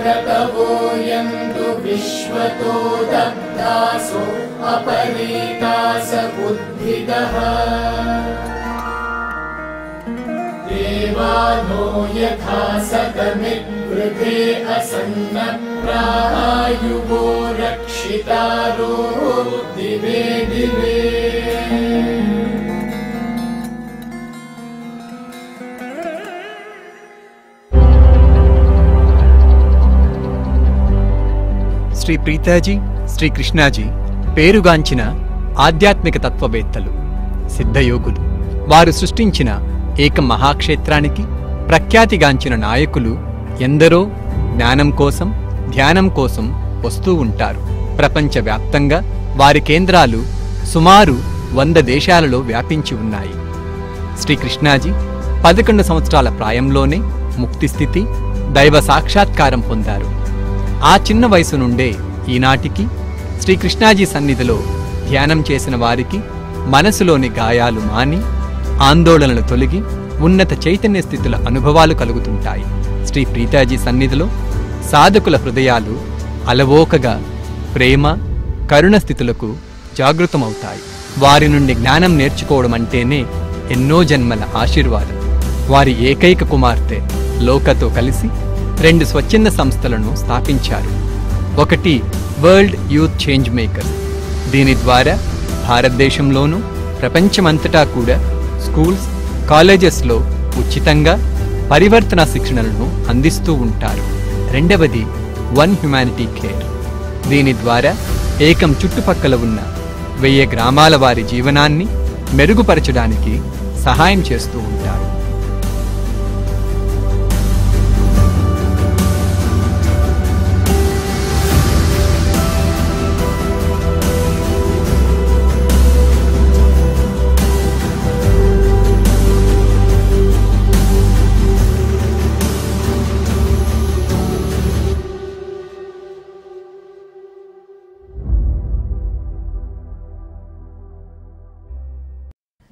क्रतवो यन्तु विश्वतो दग्धासो अपरीतास बुद्धिदः देवानो यथा सतमिद्वृधे असन्नप्रायुवो रक्षितारो दिवे दिवे శ్రీ ప్రీతాజీ, శ్రీ కృష్ణాజీ పేరుగాంచిన ఆధ్యాత్మిక తత్వవేత్తలు, సిద్ధయోగులు. వారు సృష్టించిన ఏక మహాక్షేత్రానికి ప్రఖ్యాతిగాంచిన నాయకులు ఎందరో జ్ఞానం కోసం, ధ్యానం కోసం వస్తూ ఉంటారు. ప్రపంచవ్యాప్తంగా వారి కేంద్రాలు సుమారు 100 దేశాలలో వ్యాపించి ఉన్నాయి. శ్రీకృష్ణాజీ 11 సంవత్సరాల ప్రాయంలోనే ముక్తిస్థితి, దైవ సాక్షాత్కారం పొందారు. ఆ చిన్న వయసు నుండే ఈనాటికి శ్రీకృష్ణాజీ సన్నిధిలో ధ్యానం చేసిన వారికి మనసులోని గాయాలు మాని, ఆందోళనలు తొలగి ఉన్నత చైతన్య స్థితుల అనుభవాలు కలుగుతుంటాయి. శ్రీ ప్రీతాజీ సన్నిధిలో సాధకుల హృదయాలు అలవోకగా ప్రేమ, కరుణ స్థితులకు జాగృతమవుతాయి. వారి నుండి జ్ఞానం నేర్చుకోవడం అంటేనే ఎన్నో జన్మల ఆశీర్వాదం. వారి ఏకైక కుమార్తె లోకతో కలిసి 2 స్వచ్ఛంద సంస్థలను స్థాపించారు. ఒకటి వరల్డ్ యూత్ చేంజ్ మేకర్స్. దీని ద్వారా భారతదేశంలోనూ ప్రపంచమంతటా కూడా స్కూల్స్, కాలేజెస్లో ఉచితంగా పరివర్తన శిక్షణలను అందిస్తూ ఉంటారు. రెండవది వన్ హ్యుమానిటీ కేర్. దీని ద్వారా ఏకం చుట్టుపక్కల ఉన్న 1000 గ్రామాల వారి జీవనాన్ని మెరుగుపరచడానికి సహాయం చేస్తూ ఉంటారు.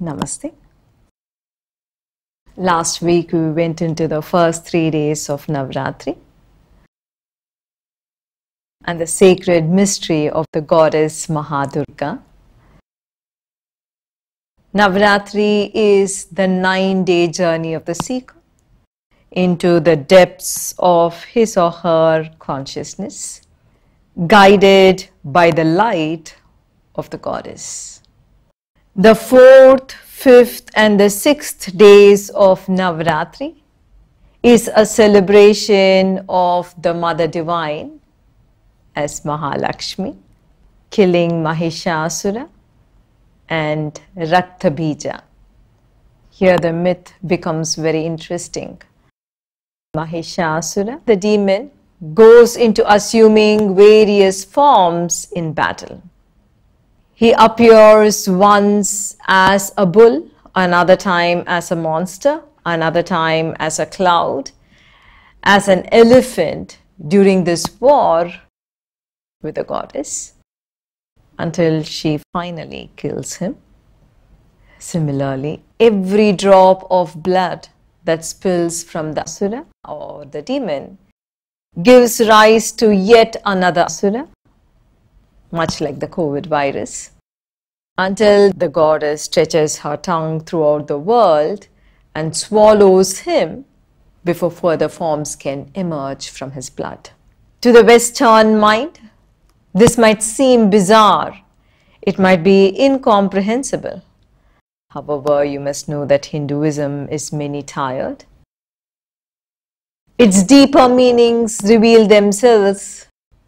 Namaste. Last week we went into the first 3 days of Navratri and the sacred mystery of the goddess Mahadurga. Navratri is the 9-day journey of the seeker into the depths of his or her consciousness, guided by the light of the goddess. The 4th, 5th and the 6th days of Navratri is a celebration of the Mother Divine as Mahalakshmi, killing Mahishasura and Raktabija. Here the myth becomes very interesting. Mahishasura, the demon, goes into assuming various forms in battle. He appears once as a bull, another time as a monster, another time as a cloud, as an elephant during this war with the goddess, until she finally kills him. Similarly, every drop of blood that spills from the asura or the demon gives rise to yet another asura, much like the COVID virus, until the goddess stretches her tongue throughout the world and swallows him before further forms can emerge from his blood. To the Western mind, this might seem bizarre. It might be incomprehensible. However, you must know that Hinduism is many-tiered. Its deeper meanings reveal themselves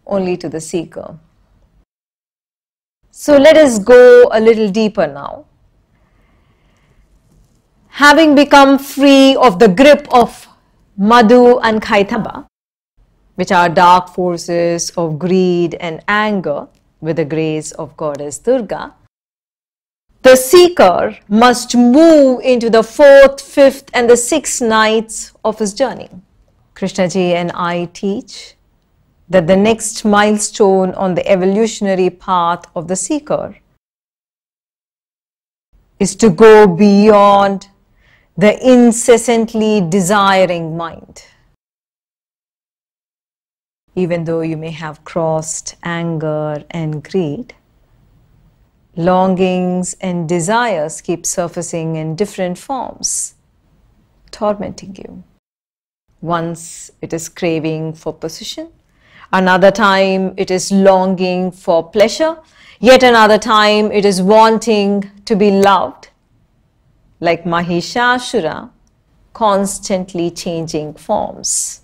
only to the seeker. So let us go a little deeper now. Having become free of the grip of Madhu and Kaitaba, which are dark forces of greed and anger, with the grace of Goddess Durga, the seeker must move into the 4th, 5th and the 6th nights of his journey. Krishnaji and I teach that the next milestone on the evolutionary path of the seeker is to go beyond the incessantly desiring mind. Even though you may have crossed anger and greed, longings and desires keep surfacing in different forms, tormenting you. Once it is craving for possession, another time it is longing for pleasure, yet another time it is wanting to be loved, like Mahishasura, constantly changing forms.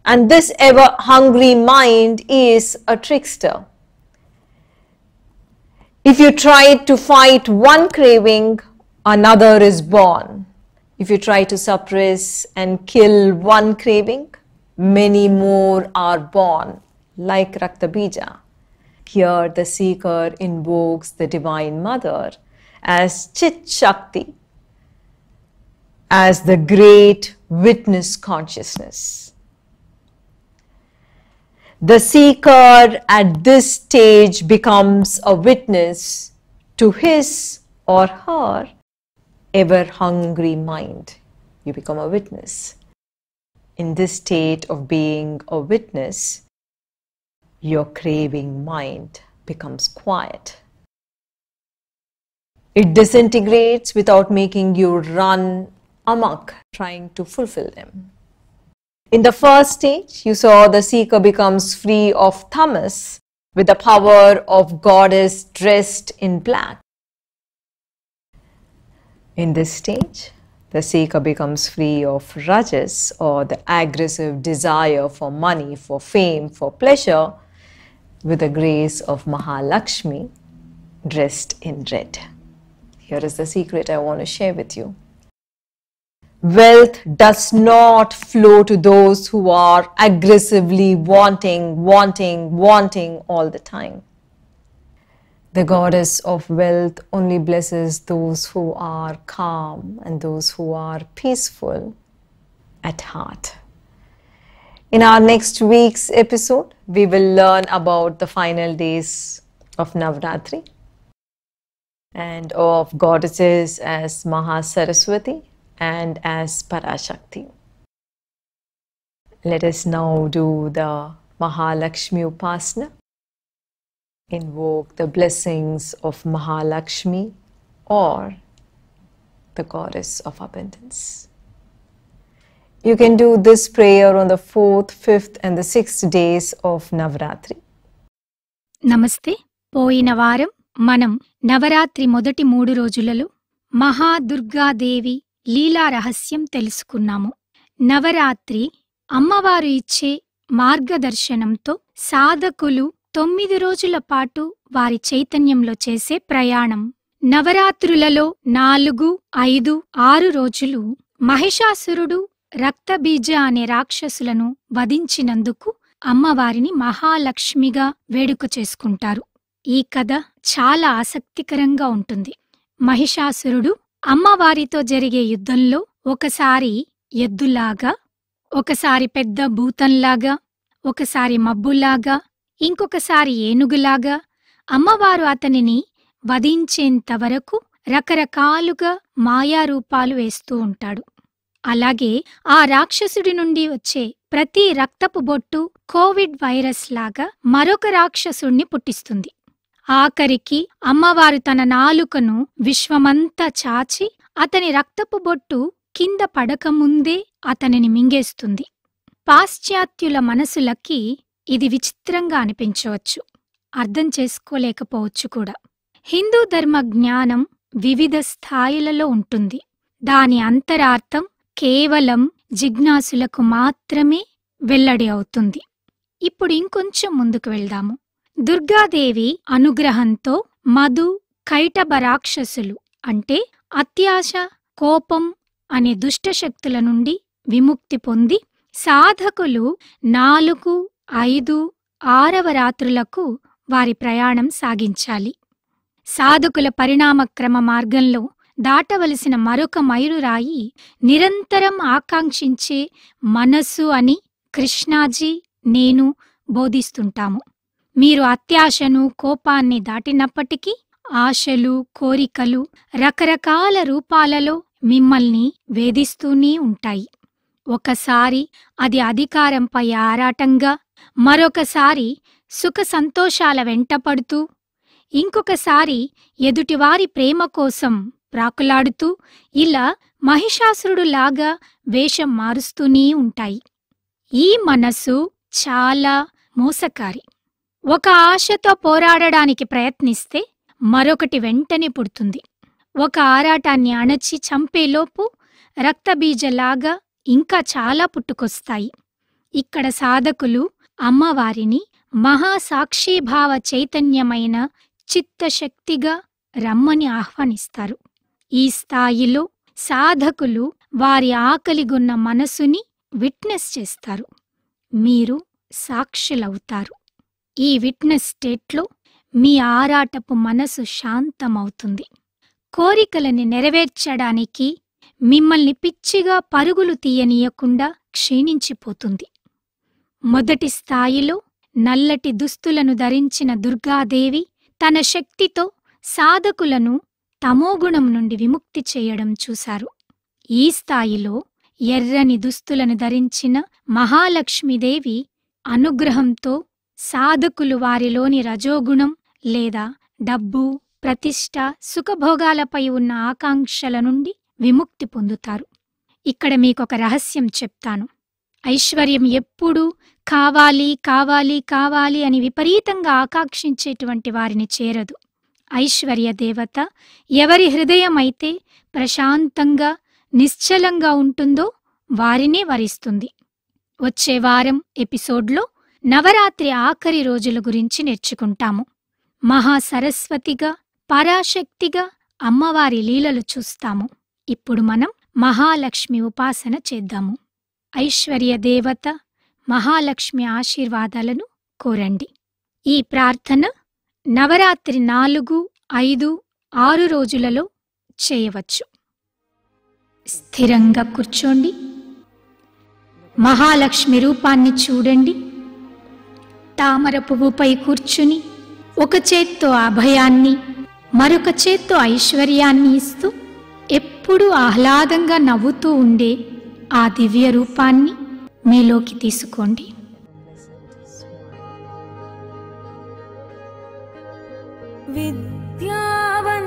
And this ever-hungry mind is a trickster. If you try to fight one craving, another is born. If you try to suppress and kill one craving, many more are born, like Raktabija. Here the seeker invokes the Divine Mother as Chit Shakti, as the great witness consciousness. The seeker at this stage becomes a witness to his or her ever-hungry mind. You become a witness. In this state of being a witness, your craving mind becomes quiet. It disintegrates without making you run amok trying to fulfill them. In the first stage, you saw the seeker becomes free of tamas with the power of goddess dressed in black. In this stage, the seeker becomes free of rajas, or the aggressive desire for money, for fame, for pleasure, with the grace of Mahalakshmi dressed in red. Here is the secret I want to share with you. Wealth does not flow to those who are aggressively wanting all the time. The goddess of wealth only blesses those who are calm and those who are peaceful at heart. In our next week's episode, we will learn about the final days of Navratri and of goddesses as Mahasaraswati and as Parashakti. Let us now do the Mahalakshmi Upasana. Invoke the blessings of Mahalakshmi or the goddess of abundance. You can do this prayer on the 4th, 5th and the 6th days of Navratri. నమస్తే. పోయిన వారం మనం నవరాత్రి మొదటి 3 రోజులలో మహాదుర్గాదేవి లీలా రహస్యం తెలుసుకున్నాము. నవరాత్రి అమ్మవారు ఇచ్చే మార్గదర్శనంతో సాధకులు 9 రోజుల పాటు వారి చైతన్యంలో చేసే ప్రయాణం. నవరాత్రులలో 4, 5, 6 రోజులు మహిషాసురుడు రక్తబీజ అనే రాక్షసులను వధించినందుకు అమ్మవారిని మహాలక్ష్మిగా వేడుక చేసుకుంటారు. ఈ కథ చాలా ఆసక్తికరంగా ఉంటుంది. మహిషాసురుడు అమ్మవారితో జరిగే యుద్ధంలో ఒకసారి ఎద్దులాగా, ఒకసారి పెద్ద భూతంలాగా, ఒకసారి మబ్బులాగా, ఇంకొకసారి ఏనుగులాగా అమ్మవారు అతనిని వధించేంతవరకు రకరకాలుగా మాయారూపాలు వేస్తూ ఉంటాడు. అలాగే ఆ రాక్షసుడి నుండి వచ్చే ప్రతి రక్తపు బొట్టు కోవిడ్ వైరస్ లాగా మరొక రాక్షసుణ్ణి పుట్టిస్తుంది. ఆఖరికి అమ్మవారు తన నాలుకను విశ్వమంతా చాచి అతని రక్తపు బొట్టు కింద పడకముందే అతనిని మింగేస్తుంది. పాశ్చాత్యుల మనసులకి ఇది విచిత్రంగా అనిపించవచ్చు, అర్థం చేసుకోలేకపోవచ్చు కూడా. హిందూ ధర్మ జ్ఞానం వివిధ స్థాయిలలో ఉంటుంది. దాని అంతరార్థం కేవలం జిజ్ఞాసులకు మాత్రమే వెల్లడి అవుతుంది. ఇప్పుడు ఇంకొంచెం ముందుకు వెళ్దాము. దుర్గాదేవి అనుగ్రహంతో మధు, కైటభ రాక్షసులు అంటే అత్యాశ, కోపం అనే దుష్టశక్తుల నుండి విముక్తి పొంది సాధకులు 4, 5, 6వ రాత్రులకు వారి ప్రయాణం సాగించాలి. సాధకుల పరిణామక్రమ మార్గంలో దాటవలసిన మరొక మైలురాయి నిరంతరం ఆకాంక్షించే మనస్సు అని కృష్ణాజీ, నేను బోధిస్తుంటాము. మీరు అత్యాశను, కోపాన్ని దాటినప్పటికీ ఆశలు, కోరికలు రకరకాల రూపాలలో మిమ్మల్ని వేధిస్తూనే ఉంటాయి. ఒకసారి అది అధికారంపై ఆరాటంగా, మరొకసారి సుఖ సంతోషాల వెంటపడుతూ, ఇంకొకసారి ఎదుటివారి ప్రేమ కోసం ప్రాకులాడుతూ, ఇలా మహిషాసురుడులాగా వేషం మారుస్తూనే ఉంటాయి. ఈ మనసు చాలా మోసకారి. ఒక ఆశతో పోరాడడానికి ప్రయత్నిస్తే మరొకటి వెంటనే పుడుతుంది. ఒక ఆరాటాన్ని అణచి చంపేలోపు రక్తబీజలాగా ఇంకా చాలా పుట్టుకొస్తాయి. ఇక్కడ సాధకులు అమ్మవారిని మహాసాక్షీభావ చైతన్యమైన చిత్తశక్తిగా రమ్మని ఆహ్వానిస్తారు. ఈ స్థాయిలో సాధకులు వారి ఆకలిగొన్న మనసుని విట్నెస్ చేస్తారు. మీరు సాక్షులవుతారు. ఈ విట్నెస్ స్టేట్లో మీ ఆరాటపు మనసు శాంతమవుతుంది. కోరికలని నెరవేర్చడానికి మిమ్మల్ని పిచ్చిగా పరుగులు తీయనీయకుండా క్షీణించిపోతుంది. మొదటి స్థాయిలో నల్లటి దుస్తులను ధరించిన దుర్గాదేవి తన శక్తితో సాధకులను తమోగుణం నుండి విముక్తి చేయడం చూశారు. ఈ స్థాయిలో ఎర్రని దుస్తులను ధరించిన మహాలక్ష్మీదేవి అనుగ్రహంతో సాధకులు వారిలోని రజోగుణం లేదా డబ్బు, ప్రతిష్ట, సుఖభోగాలపై ఉన్న ఆకాంక్షల నుండి విముక్తి పొందుతారు. ఇక్కడ మీకొక రహస్యం చెప్తాను. ఐశ్వర్యం ఎప్పుడూ కావాలి కావాలి కావాలి అని విపరీతంగా ఆకాంక్షించేటువంటి వారిని చేరదు. ఐశ్వర్య దేవత ఎవరి హృదయమైతే ప్రశాంతంగా నిశ్చలంగా ఉంటుందో వారినే వరిస్తుంది. వచ్చే వారం ఎపిసోడ్లో నవరాత్రి ఆఖరి రోజుల గురించి నేర్చుకుంటాము. మహాసరస్వతిగా, పరాశక్తిగా అమ్మవారి లీలలు చూస్తాము. ఇప్పుడు మనం మహాలక్ష్మి ఉపాసన చేద్దాము. ఐశ్వర్య దేవత మహాలక్ష్మి ఆశీర్వాదాలను కోరండి. ఈ ప్రార్థన నవరాత్రి 4, 5, 6 రోజులలో చేయవచ్చు. స్థిరంగా కూర్చోండి. మహాలక్ష్మి రూపాన్ని చూడండి. తామర పువ్వుపై కూర్చుని ఒక చేత్తో అభయాన్ని, మరొక చేత్తో ఐశ్వర్యాన్ని ఇస్తూ ఎప్పుడూ ఆహ్లాదంగా నవ్వుతూ ఉండే ఆ దివ్య రూపాన్ని మీలోకి తీసుకోండి. విద్యావంతం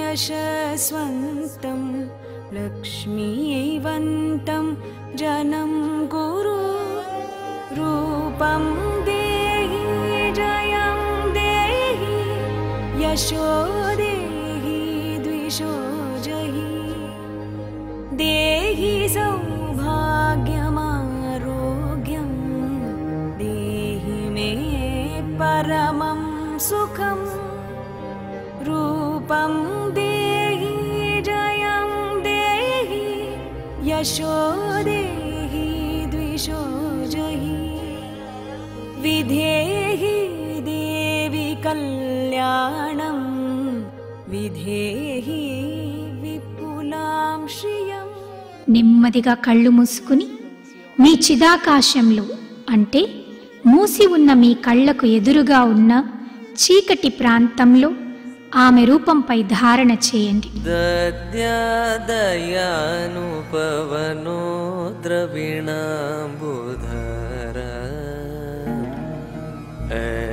యశస్వంతం లక్ష్మీవంతం జనం గురు రూపం దేహి జయం దేహి యశో దేహి ద్విషో జహి దేహి సౌభాగ్యమారోగ్యం దేహి మే పరమం సుఖం రూపం దేహి జయం దేహి యశో దేహి ద్విషో జహి విధేహి దేవి కళ్యాణం విధేహి విపులాం శ్రియం. నెమ్మదిగా కళ్ళు మూసుకుని మీ చిదాకాశంలో అంటే మూసి ఉన్న మీ కళ్లకు ఎదురుగా ఉన్న చీకటి ప్రాంతంలో ఆమె రూపంపై ధారణ చేయండి. దద్యాదయానుపవనో ద్రవిణాంబుధర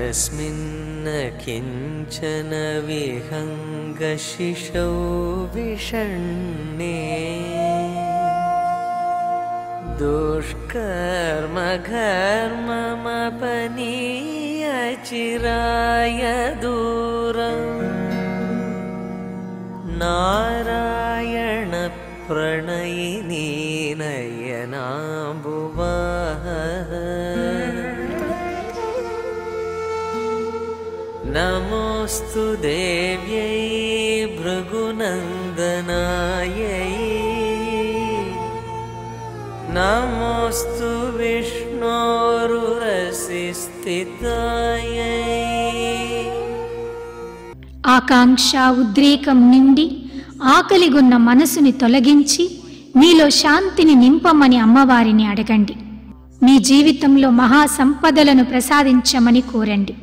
అస్మిన్న కించన విహంగశిశౌ విషణ్ణే దుష్కర్మ ఘర్మమపనీయ చిరాయ దూరం నారాయణ ప్రణయిని నయనాంబువాహ నమోస్తు దేవ్యై భృగునందనాయై నమోస్తు విష్ణోరురసి స్థితాయై. ఆకాంక్ష, ఉద్రేకం నుండి ఆకలిగొన్న మనసుని తొలగించి మీలో శాంతిని నింపమని అమ్మవారిని అడగండి. మీ జీవితంలో మహాసంపదలను ప్రసాదించమని కోరండి.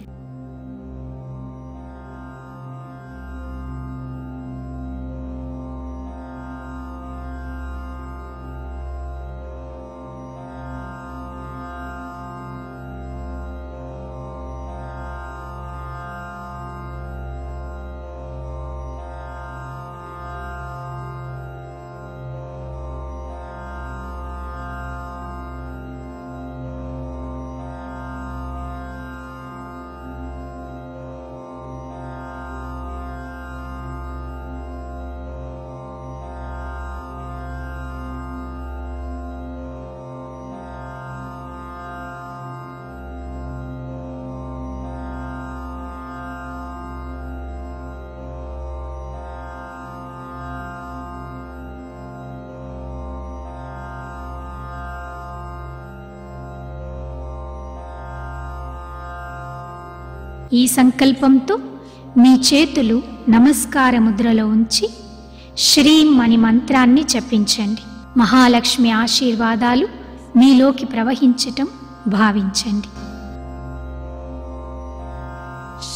ఈ సంకల్పంతో మీ చేతులు నమస్కార ముద్రలో ఉంచి శ్రీం అని మంత్రాన్ని జపించండి. మహాలక్ష్మి ఆశీర్వాదాలు మీలోకి ప్రవహించటం భావించండి.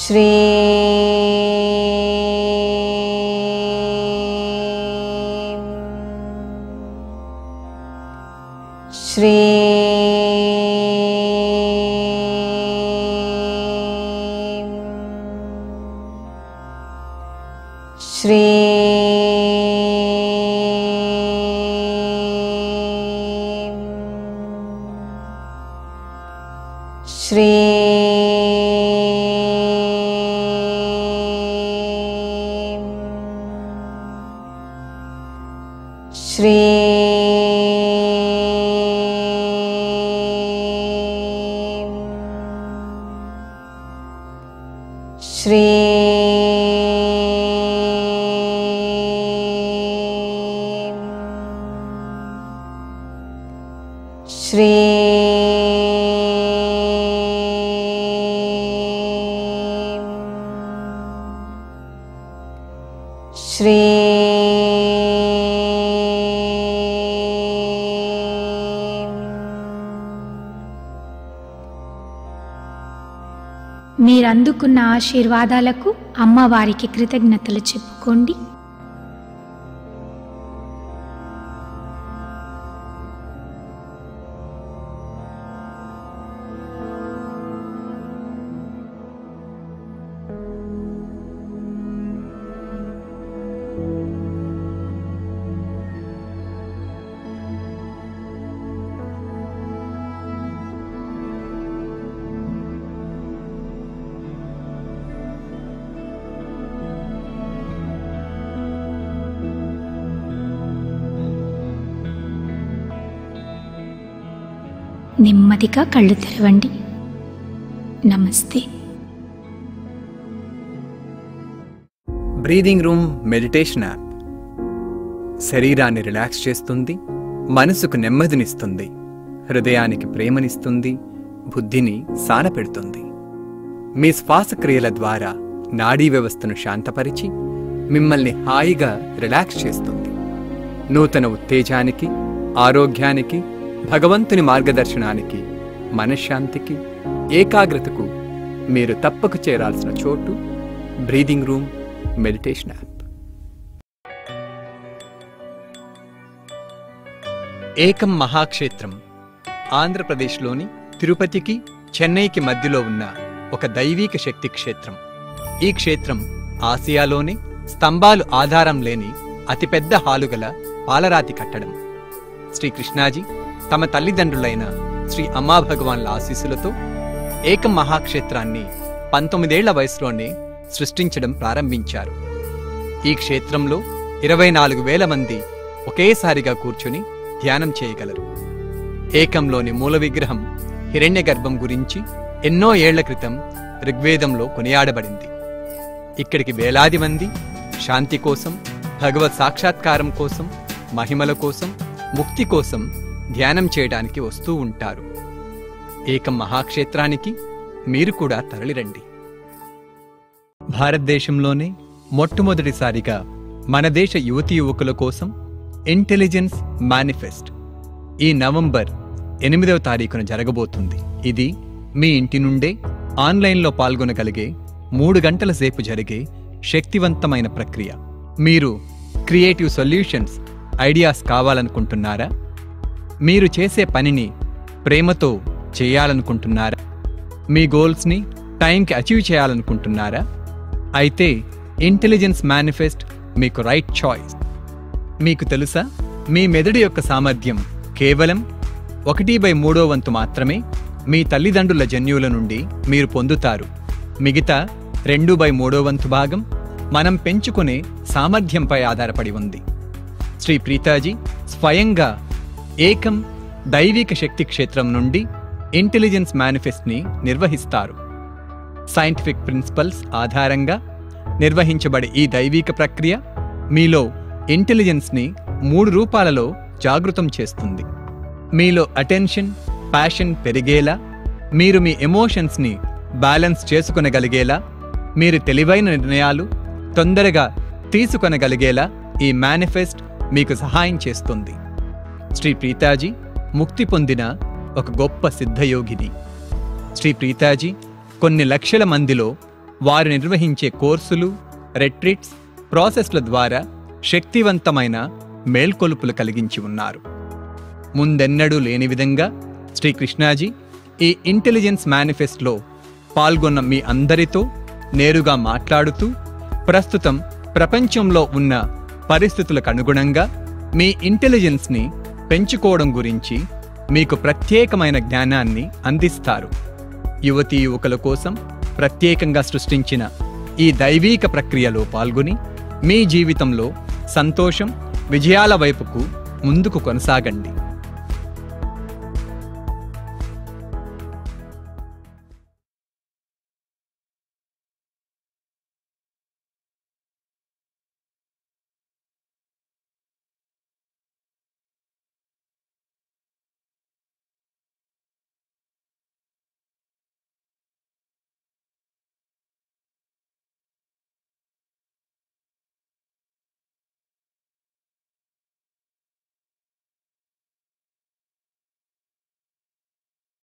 శ్రీ శ్రీ శ్రీ శ్రీ శ్రీ శ్రీ శ్రీ శ్రీ మీరందుకున్న ఆశీర్వాదాలకు అమ్మవారికి కృతజ్ఞతలు చెప్పుకోండి. నెమ్మదిగా కళ్ళు తెరవండి. నమస్తే. బ్రీదింగ్ రూమ్ మెడిటేషన్ యాప్ శరీరాన్ని రిలాక్స్ చేస్తుంది, మనసుకు నెమ్మదినిస్తుంది, హృదయానికి ప్రేమనిస్తుంది, బుద్ధిని సానపెడుతుంది. మీ శ్వాసక్రియల ద్వారా నాడీ వ్యవస్థను శాంతపరిచి మిమ్మల్ని హాయిగా రిలాక్స్ చేస్తుంది. నూతన ఉత్తేజానికి, ఆరోగ్యానికి, భగవంతుని మార్గదర్శనానికి, మనశ్శాంతికి, ఏకాగ్రతకు మీరు తప్పక చేరాల్సిన చోటు బ్రీదింగ్ రూమ్ మెడిటేషన్ యాప్. ఏకం మహాక్షేత్రం ఆంధ్రప్రదేశ్లోని తిరుపతికి, చెన్నైకి మధ్యలో ఉన్న ఒక దైవీక శక్తి క్షేత్రం. ఈ క్షేత్రం ఆసియాలోనే స్తంభాలు ఆధారం లేని అతిపెద్ద హాలుగల పాలరాతి కట్టడం. శ్రీ కృష్ణాజీ తమ తల్లిదండ్రులైన శ్రీ అమ్మాభగవాన్ల ఆశీస్సులతో ఏకం మహాక్షేత్రాన్ని 19 ఏళ్ల వయసులోనే సృష్టించడం ప్రారంభించారు. ఈ క్షేత్రంలో 24,000 మంది ఒకేసారిగా కూర్చుని ధ్యానం చేయగలరు. ఏకంలోని మూల విగ్రహం హిరణ్య గర్భం గురించి ఎన్నో ఏళ్ల క్రితం ఋగ్వేదంలో కొనియాడబడింది. ఇక్కడికి వేలాది మంది శాంతి కోసం, భగవత్ సాక్షాత్కారం కోసం, మహిమల కోసం, ముక్తి కోసం ధ్యానం చేయడానికి వస్తూ ఉంటారు. ఏకం మహాక్షేత్రానికి మీరు కూడా తరలిరండి. భారతదేశంలోనే మొట్టమొదటిసారిగా మన దేశ యువతీ యువకుల కోసం ఇంటెలిజెన్స్ మేనిఫెస్ట్ ఈ నవంబర్ 8వ తారీఖున జరగబోతుంది. ఇది మీ ఇంటి నుండే ఆన్లైన్లో పాల్గొనగలిగే 3 గంటల సేపు జరిగే శక్తివంతమైన ప్రక్రియ. మీరు క్రియేటివ్ సొల్యూషన్స్, ఐడియాస్ కావాలనుకుంటున్నారా? మీరు చేసే పనిని ప్రేమతో చేయాలనుకుంటున్నారా? మీ గోల్స్ని టైంకి అచీవ్ చేయాలనుకుంటున్నారా? అయితే ఇంటెలిజెన్స్ మేనిఫెస్ట్ మీకు రైట్ చాయిస్. మీకు తెలుసా, మీ మెదడు యొక్క సామర్థ్యం కేవలం 1/3 మాత్రమే మీ తల్లిదండ్రుల జన్యువుల నుండి మీరు పొందుతారు. మిగతా 2/3 భాగం మనం పెంచుకునే సామర్థ్యంపై ఆధారపడి ఉంది. శ్రీ ప్రీతాజీ స్వయంగా ఏకం దైవిక శక్తి క్షేత్రం నుండి ఇంటెలిజెన్స్ మేనిఫెస్ట్ని నిర్వహిస్తారు. సైంటిఫిక్ ప్రిన్సిపల్స్ ఆధారంగా నిర్వహించబడే ఈ దైవిక ప్రక్రియ మీలో ఇంటెలిజెన్స్ని 3 రూపాలలో జాగృతం చేస్తుంది. మీలో అటెన్షన్, ప్యాషన్ పెరిగేలా, మీరు మీ ఎమోషన్స్ని బ్యాలెన్స్ చేసుకొనగలిగేలా, మీరు తెలివైన నిర్ణయాలు తొందరగా తీసుకొనగలిగేలా ఈ మేనిఫెస్ట్ మీకు సహాయం చేస్తుంది. శ్రీ ప్రీతాజీ ముక్తి పొందిన ఒక గొప్ప సిద్ధయోగిని. శ్రీ ప్రీతాజీ కొన్ని లక్షల మందిలో వారు నిర్వహించే కోర్సులు, రెట్రీట్స్, ప్రాసెస్ల ద్వారా శక్తివంతమైన మేల్కొలుపులు కలిగించి ఉన్నారు. ముందెన్నడూ లేని విధంగా శ్రీకృష్ణాజీ ఈ ఇంటెలిజెన్స్ మేనిఫెస్ట్లో పాల్గొన్న మీ అందరితో నేరుగా మాట్లాడుతూ ప్రస్తుతం ప్రపంచంలో ఉన్న పరిస్థితులకు అనుగుణంగా మీ ఇంటెలిజెన్స్ని పెంచుకోవడం గురించి మీకు ప్రత్యేకమైన జ్ఞానాన్ని అందిస్తారు. యువతీ యువకుల కోసం ప్రత్యేకంగా సృష్టించిన ఈ దైవీక ప్రక్రియలో పాల్గొని మీ జీవితంలో సంతోషం, విజయాల వైపుకు ముందుకు కొనసాగండి.